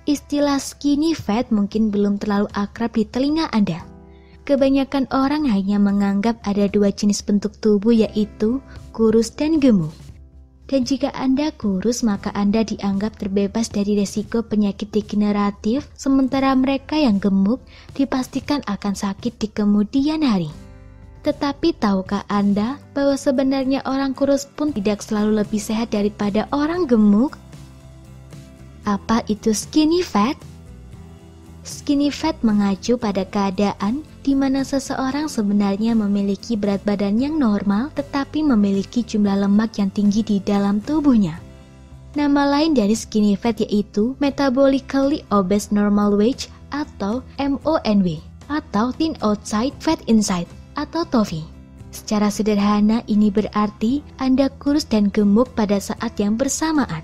Istilah skinny fat mungkin belum terlalu akrab di telinga Anda. Kebanyakan orang hanya menganggap ada dua jenis bentuk tubuh, yaitu kurus dan gemuk. Dan jika Anda kurus, maka Anda dianggap terbebas dari resiko penyakit degeneratif, sementara mereka yang gemuk dipastikan akan sakit di kemudian hari. Tetapi tahukah Anda bahwa sebenarnya orang kurus pun tidak selalu lebih sehat daripada orang gemuk? Apa itu skinny fat? Skinny fat mengacu pada keadaan di mana seseorang sebenarnya memiliki berat badan yang normal tetapi memiliki jumlah lemak yang tinggi di dalam tubuhnya. Nama lain dari skinny fat yaitu metabolically obese normal weight atau MONW atau thin outside fat inside atau TOFI. Secara sederhana ini berarti Anda kurus dan gemuk pada saat yang bersamaan.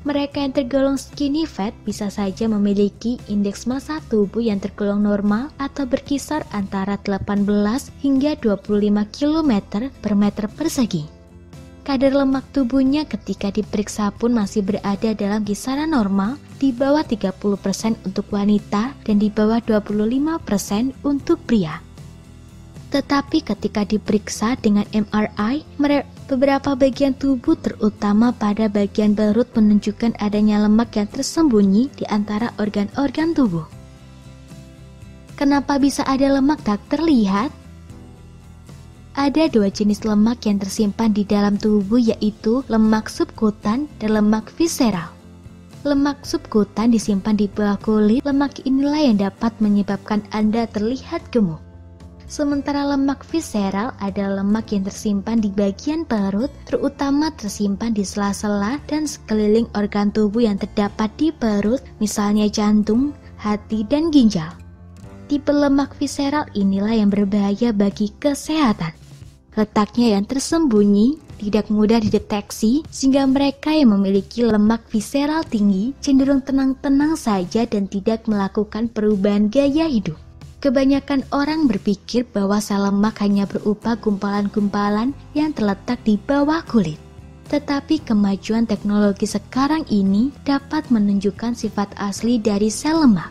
Mereka yang tergolong skinny fat bisa saja memiliki indeks massa tubuh yang tergolong normal atau berkisar antara 18 hingga 25 km per meter persegi. Kadar lemak tubuhnya ketika diperiksa pun masih berada dalam kisaran normal, di bawah 30% untuk wanita dan di bawah 25% untuk pria. Tetapi ketika diperiksa dengan MRI, beberapa bagian tubuh terutama pada bagian perut menunjukkan adanya lemak yang tersembunyi di antara organ-organ tubuh. Kenapa bisa ada lemak tak terlihat? Ada dua jenis lemak yang tersimpan di dalam tubuh, yaitu lemak subkutan dan lemak visceral. Lemak subkutan disimpan di bawah kulit, lemak inilah yang dapat menyebabkan Anda terlihat gemuk. Sementara lemak visceral adalah lemak yang tersimpan di bagian perut, terutama tersimpan di sela-sela dan sekeliling organ tubuh yang terdapat di perut, misalnya jantung, hati, dan ginjal. Tipe lemak visceral inilah yang berbahaya bagi kesehatan. Letaknya yang tersembunyi, tidak mudah dideteksi, sehingga mereka yang memiliki lemak visceral tinggi cenderung tenang-tenang saja dan tidak melakukan perubahan gaya hidup. Kebanyakan orang berpikir bahwa sel lemak hanya berupa gumpalan-gumpalan yang terletak di bawah kulit. Tetapi kemajuan teknologi sekarang ini dapat menunjukkan sifat asli dari sel lemak.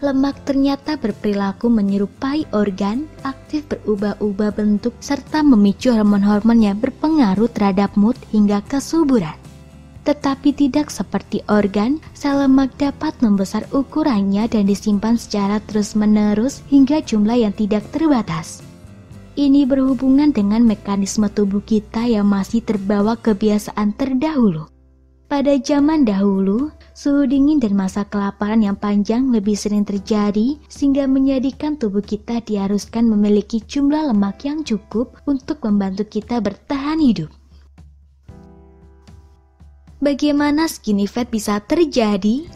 Lemak ternyata berperilaku menyerupai organ, aktif berubah-ubah bentuk, serta memicu hormon-hormon yang berpengaruh terhadap mood hingga kesuburan. Tetapi tidak seperti organ, sel lemak dapat membesar ukurannya dan disimpan secara terus-menerus hingga jumlah yang tidak terbatas. Ini berhubungan dengan mekanisme tubuh kita yang masih terbawa kebiasaan terdahulu. Pada zaman dahulu, suhu dingin dan masa kelaparan yang panjang lebih sering terjadi sehingga menjadikan tubuh kita diharuskan memiliki jumlah lemak yang cukup untuk membantu kita bertahan hidup. Bagaimana skinny fat bisa terjadi?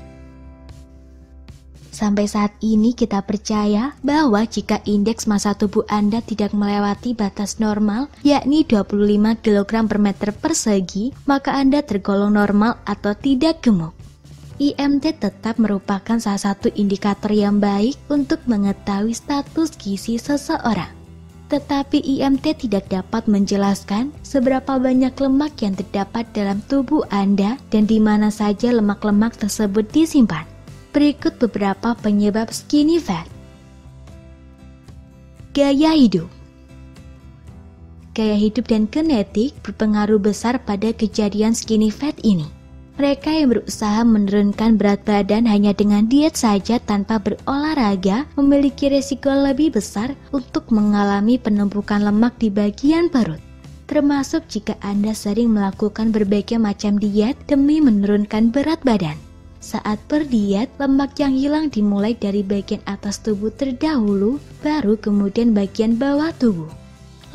Sampai saat ini kita percaya bahwa jika indeks massa tubuh Anda tidak melewati batas normal, yakni 25 kg per meter persegi, maka Anda tergolong normal atau tidak gemuk. IMT tetap merupakan salah satu indikator yang baik untuk mengetahui status gizi seseorang. Tetapi IMT tidak dapat menjelaskan seberapa banyak lemak yang terdapat dalam tubuh Anda dan di mana saja lemak-lemak tersebut disimpan. Berikut beberapa penyebab skinny fat. Gaya hidup. Gaya hidup dan genetik berpengaruh besar pada kejadian skinny fat ini. Mereka yang berusaha menurunkan berat badan hanya dengan diet saja tanpa berolahraga memiliki risiko lebih besar untuk mengalami penumpukan lemak di bagian perut. Termasuk jika Anda sering melakukan berbagai macam diet demi menurunkan berat badan. Saat berdiet, lemak yang hilang dimulai dari bagian atas tubuh terdahulu, baru kemudian bagian bawah tubuh.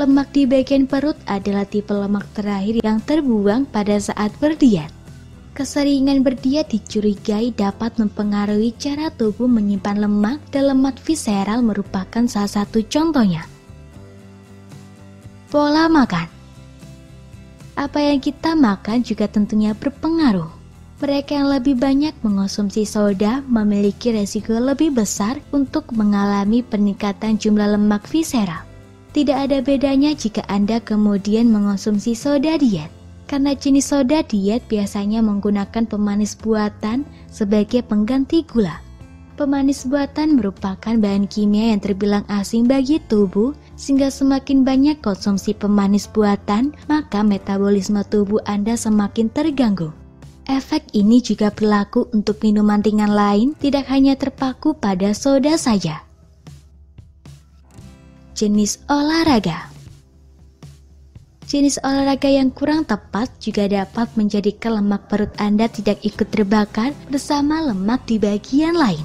Lemak di bagian perut adalah tipe lemak terakhir yang terbuang pada saat berdiet. Keseringan berdiet dicurigai dapat mempengaruhi cara tubuh menyimpan lemak dan lemak visceral merupakan salah satu contohnya. Pola makan. Apa yang kita makan juga tentunya berpengaruh. Mereka yang lebih banyak mengonsumsi soda memiliki resiko lebih besar untuk mengalami peningkatan jumlah lemak visceral. Tidak ada bedanya jika Anda kemudian mengonsumsi soda diet. Karena jenis soda diet biasanya menggunakan pemanis buatan sebagai pengganti gula. Pemanis buatan merupakan bahan kimia yang terbilang asing bagi tubuh, sehingga semakin banyak konsumsi pemanis buatan, maka metabolisme tubuh Anda semakin terganggu. Efek ini juga berlaku untuk minuman ringan lain, tidak hanya terpaku pada soda saja. Jenis olahraga. Jenis olahraga yang kurang tepat juga dapat menjadikan lemak perut Anda tidak ikut terbakar bersama lemak di bagian lain.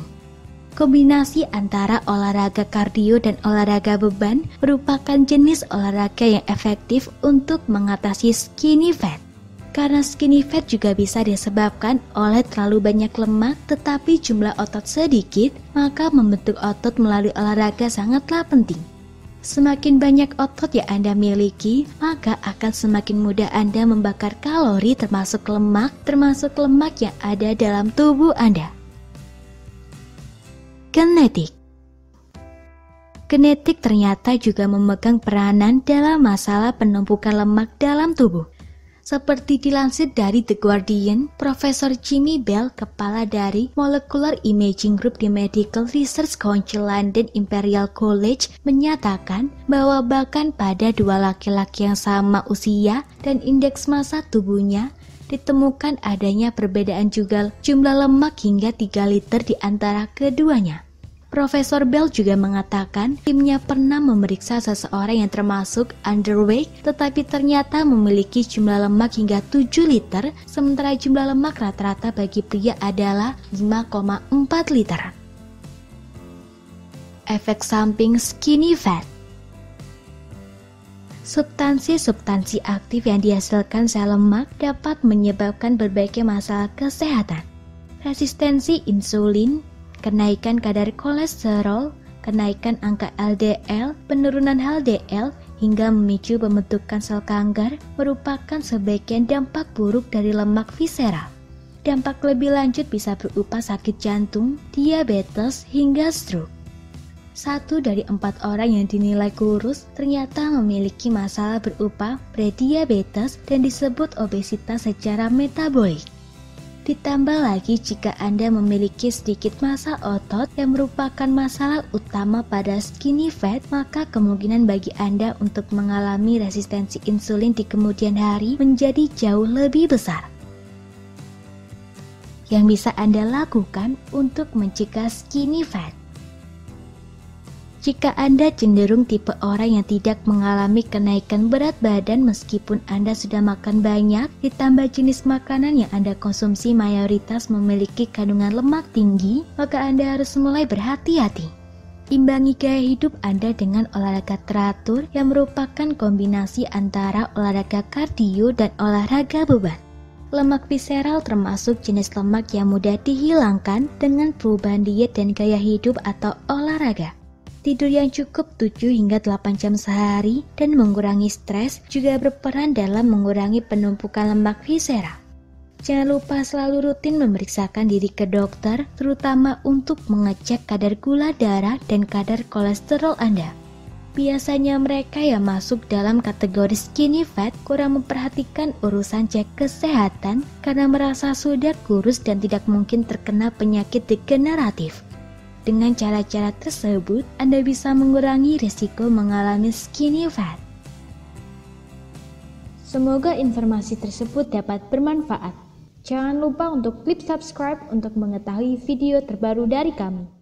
Kombinasi antara olahraga kardio dan olahraga beban merupakan jenis olahraga yang efektif untuk mengatasi skinny fat. Karena skinny fat juga bisa disebabkan oleh terlalu banyak lemak tetapi jumlah otot sedikit, maka membentuk otot melalui olahraga sangatlah penting. Semakin banyak otot yang Anda miliki, maka akan semakin mudah Anda membakar kalori termasuk lemak yang ada dalam tubuh Anda. Genetik. Genetik ternyata juga memegang peranan dalam masalah penumpukan lemak dalam tubuh. Seperti dilansir dari The Guardian, Profesor Jimmy Bell, kepala dari Molecular Imaging Group di Medical Research Council London Imperial College, menyatakan bahwa bahkan pada dua laki-laki yang sama usia dan indeks massa tubuhnya, ditemukan adanya perbedaan juga jumlah lemak hingga 3 liter di antara keduanya. Profesor Bell juga mengatakan timnya pernah memeriksa seseorang yang termasuk underweight tetapi ternyata memiliki jumlah lemak hingga 7 liter sementara jumlah lemak rata-rata bagi pria adalah 5,4 liter. Efek samping skinny fat. Substansi-substansi aktif yang dihasilkan sel lemak dapat menyebabkan berbagai masalah kesehatan. Resistensi insulin, kenaikan kadar kolesterol, kenaikan angka LDL, penurunan HDL, hingga memicu pembentukan sel kanker merupakan sebagian dampak buruk dari lemak visceral. Dampak lebih lanjut bisa berupa sakit jantung, diabetes, hingga stroke. 1 dari 4 orang yang dinilai kurus ternyata memiliki masalah berupa prediabetes dan disebut obesitas secara metabolik. Ditambah lagi jika Anda memiliki sedikit massa otot yang merupakan masalah utama pada skinny fat, maka kemungkinan bagi Anda untuk mengalami resistensi insulin di kemudian hari menjadi jauh lebih besar. Yang bisa Anda lakukan untuk mencegah skinny fat. Jika Anda cenderung tipe orang yang tidak mengalami kenaikan berat badan meskipun Anda sudah makan banyak, ditambah jenis makanan yang Anda konsumsi mayoritas memiliki kandungan lemak tinggi, maka Anda harus mulai berhati-hati. Imbangi gaya hidup Anda dengan olahraga teratur yang merupakan kombinasi antara olahraga kardio dan olahraga beban. Lemak visceral termasuk jenis lemak yang mudah dihilangkan dengan perubahan diet dan gaya hidup atau olahraga. Tidur yang cukup 7 hingga 8 jam sehari dan mengurangi stres juga berperan dalam mengurangi penumpukan lemak visceral. Jangan lupa selalu rutin memeriksakan diri ke dokter, terutama untuk mengecek kadar gula darah dan kadar kolesterol Anda. Biasanya mereka yang masuk dalam kategori skinny fat kurang memperhatikan urusan cek kesehatan karena merasa sudah kurus dan tidak mungkin terkena penyakit degeneratif. Dengan cara-cara tersebut, Anda bisa mengurangi risiko mengalami skinny fat. Semoga informasi tersebut dapat bermanfaat. Jangan lupa untuk klik subscribe untuk mengetahui video terbaru dari kami.